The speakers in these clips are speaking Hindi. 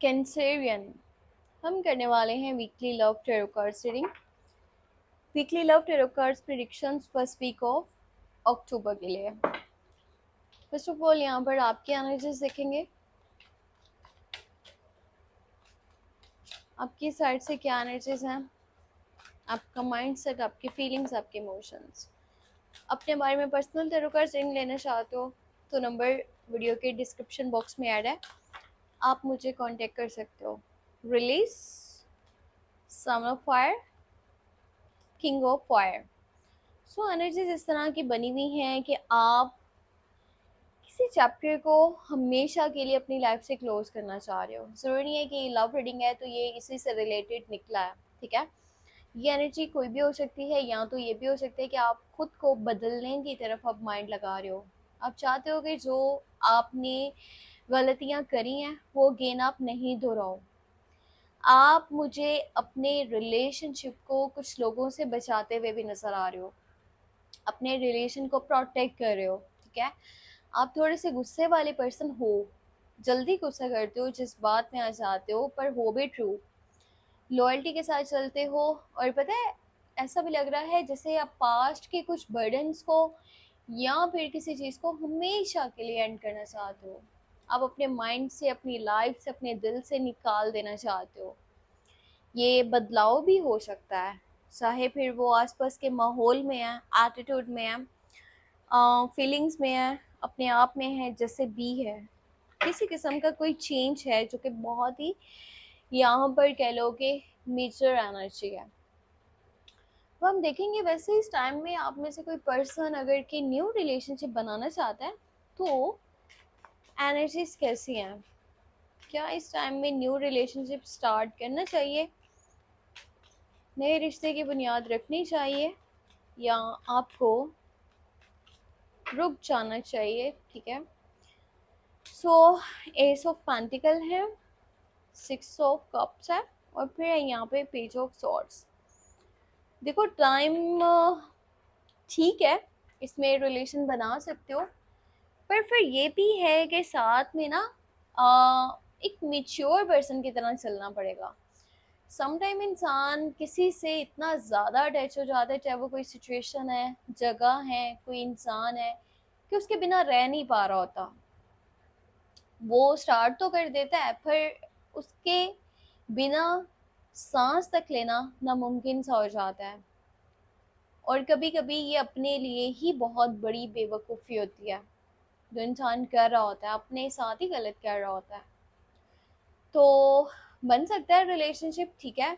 कैंसरियन, हम करने वाले हैं weekly love tarot cards reading. Weekly love tarot cards predictions first week of October के लिए। फर्स्ट ऑफ ऑल यहाँ पर आपके एनर्जीज देखेंगे, आपकी साइड से क्या एनर्जीज हैं, आपका माइंडसेट, आपकी फीलिंग्स, आपके इमोशंस। अपने बारे में पर्सनल टैरो कार्ड्स रीडिंग लेना चाहते हो तो नंबर वीडियो के डिस्क्रिप्शन बॉक्स में ऐड है, आप मुझे कांटेक्ट कर सकते हो। Release, son of fire, king of fire. So energies इस तरह की बनी हुई हैं कि आप किसी चैप्टर को हमेशा के लिए अपनी लाइफ से क्लोज करना चाह रहे हो। ज़रूरी नहीं है कि लव रीडिंग है तो ये इसी से रिलेटेड निकला है, ठीक है। ये एनर्जी कोई भी हो सकती है, या तो ये भी हो सकता है कि आप खुद को बदलने की तरफ अब माइंड लगा रहे हो। आप चाहते हो कि जो आपने गलतियां करी हैं वो गेन आप नहीं दोहराओ। आप मुझे अपने रिलेशनशिप को कुछ लोगों से बचाते हुए भी नजर आ रहे हो, अपने रिलेशन को प्रोटेक्ट कर रहे हो, ठीक है। आप थोड़े से गुस्से वाले पर्सन हो, जल्दी गुस्सा करते हो जिस बात में आ जाते हो, पर हो भी ट्रू, लॉयल्टी के साथ चलते हो। और पता है, ऐसा भी लग रहा है जैसे आप पास्ट के कुछ बर्डन्स को या फिर किसी चीज़ को हमेशा के लिए एंड करना चाहते हो। आप अपने माइंड से, अपनी लाइफ से, अपने दिल से निकाल देना चाहते हो। ये बदलाव भी हो सकता है, चाहे फिर वो आसपास के माहौल में है, एटीट्यूड में है, फीलिंग्स में है, अपने आप में है, जैसे भी है। किसी किस्म का कोई चेंज है जो कि बहुत ही, यहाँ पर कह लो कि मेजर एनर्जी है। तो हम देखेंगे वैसे इस टाइम में आप में से कोई पर्सन अगर कि न्यू रिलेशनशिप बनाना चाहता है तो एनर्जीज कैसी हैं। क्या इस टाइम में न्यू रिलेशनशिप स्टार्ट करना चाहिए, नए रिश्ते की बुनियाद रखनी चाहिए, या आपको रुक जाना चाहिए, ठीक है। सो एस ऑफ पेंटिकल है, सिक्स ऑफ कप्स है, और फिर यहाँ पे पेज ऑफ सॉर्ड्स। देखो टाइम ठीक है, इसमें रिलेशन बना सकते हो, पर फिर ये भी है कि साथ में ना एक मेच्योर पर्सन की तरह चलना पड़ेगा। समटाइम इंसान किसी से इतना ज़्यादा अटैच हो जाता है, चाहे वो कोई सिचुएशन है, जगह है, कोई इंसान है, कि उसके बिना रह नहीं पा रहा होता। वो स्टार्ट तो कर देता है पर उसके बिना सांस तक लेना नामुमकिन सा हो जाता है। और कभी कभी ये अपने लिए ही बहुत बड़ी बेवकूफ़ी होती है जो इंसान कर रहा होता है, अपने साथ ही गलत कर रहा होता है। तो बन सकता है रिलेशनशिप, ठीक है,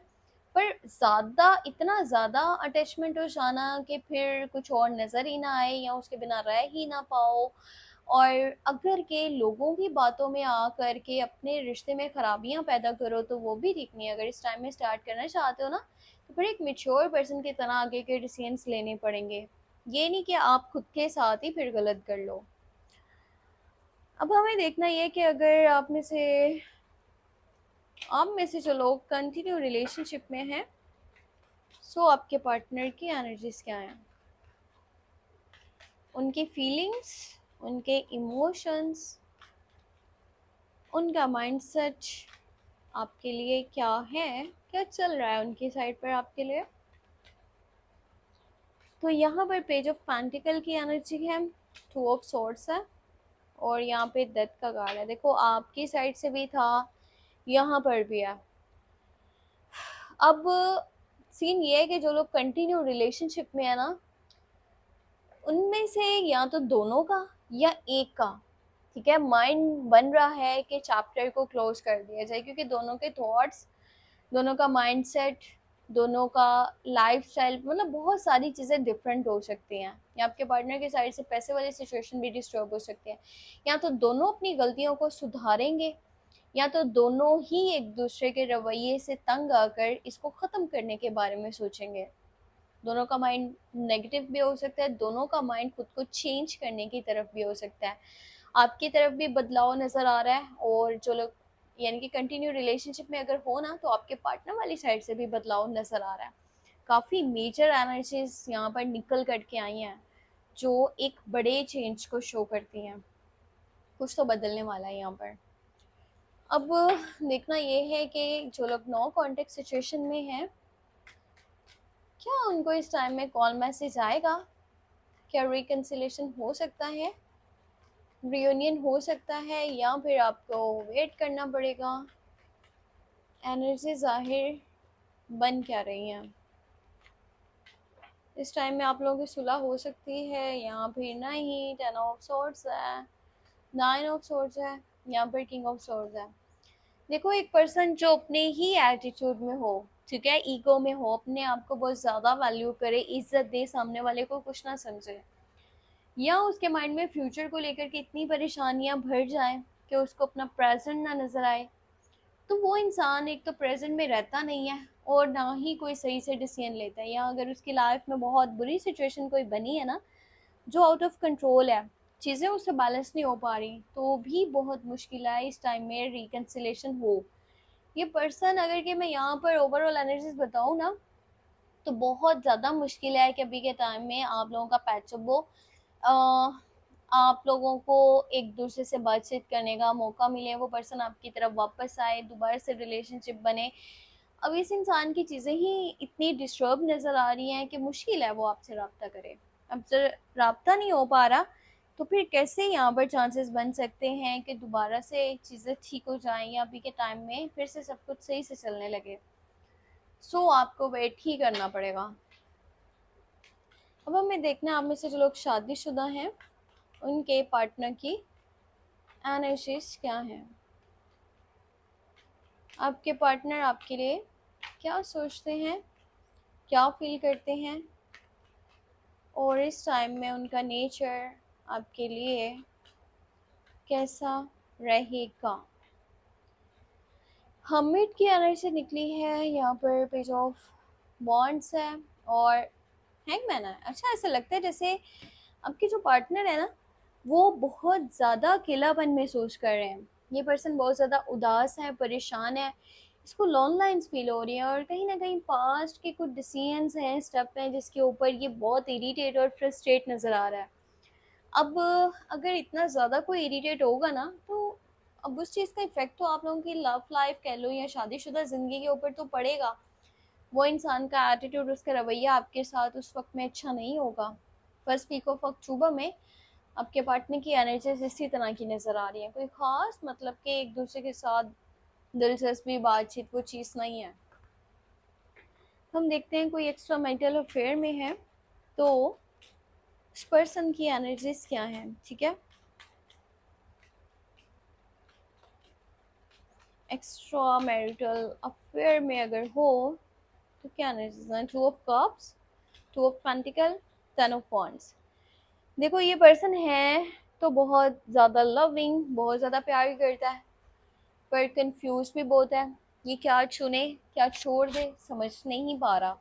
पर ज़्यादा, इतना ज़्यादा अटैचमेंट हो जाना कि फिर कुछ और नज़र ही ना आए या उसके बिना रह ही ना पाओ। और अगर के लोगों की बातों में आकर के अपने रिश्ते में खराबियां पैदा करो तो वो भी ठीक नहीं है। अगर इस टाइम में स्टार्ट करना चाहते हो ना तो फिर एक मेच्योर पर्सन की तरह आगे के डिसीजंस लेने पड़ेंगे, ये नहीं कि आप खुद के साथ ही फिर गलत कर लो। अब हमें देखना ये कि अगर आप में से जो लोग कंटिन्यू रिलेशनशिप में हैं, सो आपके पार्टनर की एनर्जीज क्या हैं, उनकी फीलिंग्स, उनके इमोशंस, उनका माइंडसेट आपके लिए क्या है, क्या चल रहा है उनकी साइड पर आपके लिए। तो यहाँ पर पेज ऑफ पेंटिकल की एनर्जी है, टू ऑफ सॉर्ड्स है, और यहाँ पे डेथ का कार्ड है। देखो आपकी साइड से भी था, यहाँ पर भी है। अब सीन ये है कि जो लोग कंटिन्यू रिलेशनशिप में है ना, उनमें से या तो दोनों का या एक का, ठीक है, माइंड बन रहा है कि चैप्टर को क्लोज कर दिया जाए, क्योंकि दोनों के थॉट्स, दोनों का माइंडसेट, दोनों का लाइफस्टाइल, मतलब बहुत सारी चीज़ें डिफरेंट हो सकती हैं। या आपके पार्टनर की साइड से पैसे वाली सिचुएशन भी डिस्टर्ब हो सकती है। या तो दोनों अपनी गलतियों को सुधारेंगे, या तो दोनों ही एक दूसरे के रवैये से तंग आकर इसको ख़त्म करने के बारे में सोचेंगे। दोनों का माइंड नेगेटिव भी हो सकता है, दोनों का माइंड खुद को चेंज करने की तरफ भी हो सकता है। आपकी तरफ भी बदलाव नज़र आ रहा है, और जो लोग यानी कि कंटिन्यू रिलेशनशिप में अगर हो ना, तो आपके पार्टनर वाली साइड से भी बदलाव नज़र आ रहा है। काफ़ी मेजर एनर्जीज यहाँ पर निकल करके आई हैं जो एक बड़े चेंज को शो करती हैं। कुछ तो बदलने वाला है यहाँ पर। अब देखना ये है कि जो लोग नो कॉन्टेक्ट सिचुएशन में हैं, क्या उनको इस टाइम में कॉल मैसेज आएगा? क्या रिकन्सिलेशन हो सकता है, रियूनियन हो सकता है, या फिर आपको वेट करना पड़ेगा? एनर्जी ज़ाहिर बन क्या रही हैं? इस टाइम में आप लोगों की सुलह हो सकती है या फिर नहीं? 10 ऑफ सोर्ड्स है, 9 ऑफ सोर्ड्स है, या फिर किंग ऑफ सोर्ड्स है। देखो, एक पर्सन जो अपने ही एटीट्यूड में हो, ठीक है, ईगो में हो, अपने आप को बहुत ज़्यादा वैल्यू करे, इज्जत दे, सामने वाले को कुछ ना समझे, या उसके माइंड में फ्यूचर को लेकर के इतनी परेशानियां भर जाएं कि उसको अपना प्रेजेंट ना नज़र आए, तो वो इंसान एक तो प्रेजेंट में रहता नहीं है और ना ही कोई सही से डिसीजन लेता है। या अगर उसकी लाइफ में बहुत बुरी सिचुएशन कोई बनी है ना, जो आउट ऑफ कंट्रोल है, चीज़ें उससे बैलेंस नहीं हो पा रही, तो भी बहुत मुश्किल है इस टाइम में रिकन्सिलेशन हो। ये पर्सन, अगर कि मैं यहाँ पर ओवरऑल एनर्जीज बताऊँ ना, तो बहुत ज़्यादा मुश्किल है कि अभी के टाइम में आप लोगों का पैचअप हो, आप लोगों को एक दूसरे से बातचीत करने का मौका मिले, वो पर्सन आपकी तरफ वापस आए, दोबारा से रिलेशनशिप बने। अब इस इंसान की चीज़ें ही इतनी डिस्टर्ब नज़र आ रही हैं कि मुश्किल है वो आपसे रब्ता करे। अब जब रब्ता नहीं हो पा रहा, तो फिर कैसे यहाँ पर चांसेस बन सकते हैं कि दोबारा से चीज़ें ठीक हो जाएं या अभी के टाइम में फिर से सब कुछ सही से चलने लगे? सो आपको वेट ही करना पड़ेगा। अब हमें देखना है आप में से जो लोग शादीशुदा हैं, उनके पार्टनर की एनर्जीज क्या हैं। आपके पार्टनर आपके लिए क्या सोचते हैं, क्या फील करते हैं, और इस टाइम में उनका नेचर आपके लिए कैसा रहेगा? हमिट की एनर्जी निकली है, यहाँ पर पेज ऑफ वॉन्ड्स है और हैंगमैन है। अच्छा, ऐसा लगता है जैसे आपके जो पार्टनर है ना, वो बहुत ज़्यादा अकेलापन महसूस कर रहे हैं। ये पर्सन बहुत ज़्यादा उदास है, परेशान है, इसको लॉन्ग लाइन्स फील हो रही है, और कहीं ना कहीं पास्ट के कुछ डिसीजंस हैं, स्टेप हैं, जिसके ऊपर ये बहुत इरिटेट और फ्रस्ट्रेट नज़र आ रहा है। अब अगर इतना ज़्यादा कोई इरिटेट होगा ना, तो अब उस चीज़ का इफ़ेक्ट तो आप लोगों की लव लाइफ कह लो या शादीशुदा ज़िंदगी के ऊपर तो पड़ेगा। वो इंसान का एटीट्यूड, उसका रवैया आपके साथ उस वक्त में अच्छा नहीं होगा। फर्स्ट वीक ऑफ अक्टूबर में आपके पार्टनर की एनर्जीज इसी तरह की नज़र आ रही है। कोई ख़ास मतलब कि एक दूसरे के साथ दिलचस्पी, बातचीत, वो चीज़ नहीं है। हम देखते हैं कोई एक्स्ट्रा मैरिटल अफेयर में है, तो उस पर्सन की एनर्जीज क्या हैं, ठीक है। एक्स्ट्रा मैरिटल अफेयर में अगर हो तो क्या एनर्जीज हैं? 2 of cups, 2 of pentacle, 10 of wands. देखो, ये पर्सन है तो बहुत ज़्यादा लविंग, बहुत ज़्यादा प्यार करता है, पर कंफ्यूज भी बहुत है। ये क्या चुने, क्या छोड़ दे, समझ नहीं पा रहा।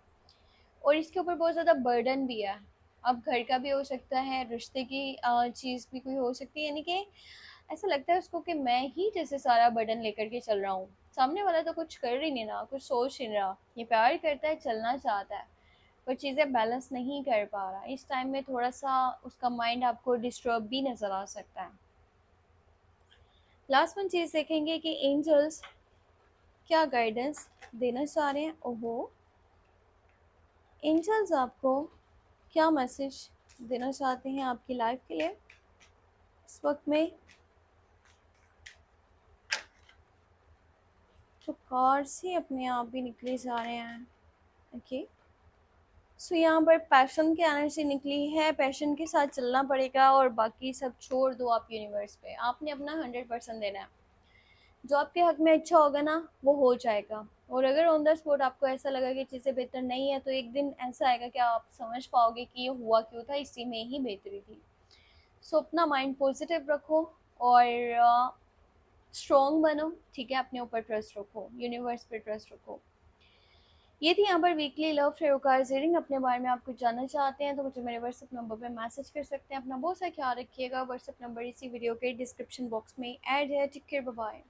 और इसके ऊपर बहुत ज़्यादा बर्डन भी है। अब घर का भी हो सकता है, रिश्ते की चीज़ भी कोई हो सकती है, यानी कि ऐसा लगता है उसको कि मैं ही जैसे सारा बर्डन लेकर के चल रहा हूँ। सामने वाला तो कुछ कर ही नहीं रहा, कुछ सोच नहीं रहा। ये प्यार करता है, चलना चाहता है, पर चीज़ें बैलेंस नहीं कर पा रहा। इस टाइम में थोड़ा सा उसका माइंड आपको डिस्टर्ब भी नज़र आ सकता है। लास्ट वन चीज़ देखेंगे कि एंजल्स क्या गाइडेंस देना चाह रहे हैं। ओहो, एंजल्स आपको क्या मैसेज देना चाहते हैं आपकी लाइफ के लिए इस वक्त में? तो कार्ड्स ही अपने आप ही निकले जा रहे हैं। ओके, सो यहाँ पर पैशन की एनर्जी निकली है, पैशन के साथ चलना पड़ेगा और बाकी सब छोड़ दो आप यूनिवर्स पे। आपने अपना 100% देना है। जो आपके हक में अच्छा होगा ना, वो हो जाएगा। और अगर ऑन द स्पॉट आपको ऐसा लगा कि चीज़ें बेहतर नहीं है, तो एक दिन ऐसा आएगा कि आप समझ पाओगे कि ये हुआ क्यों था, इसी में ही बेहतरी थी। सो अपना माइंड पॉजिटिव रखो और स्ट्रॉन्ग बनो, ठीक है। अपने ऊपर ट्रस्ट रखो, यूनिवर्स पे ट्रस्ट रखो। ये थी यहाँ पर वीकली लव फेरोकार रीडिंग। अपने बारे में आप कुछ जानना चाहते हैं तो मुझे मेरे व्हाट्सएप नंबर पे मैसेज कर सकते हैं। अपना बहुत सा ख्याल रखिएगा। व्हाट्सएप नंबर इसी वीडियो के डिस्क्रिप्शन बॉक्स में ऐड है। Take care, bye bye.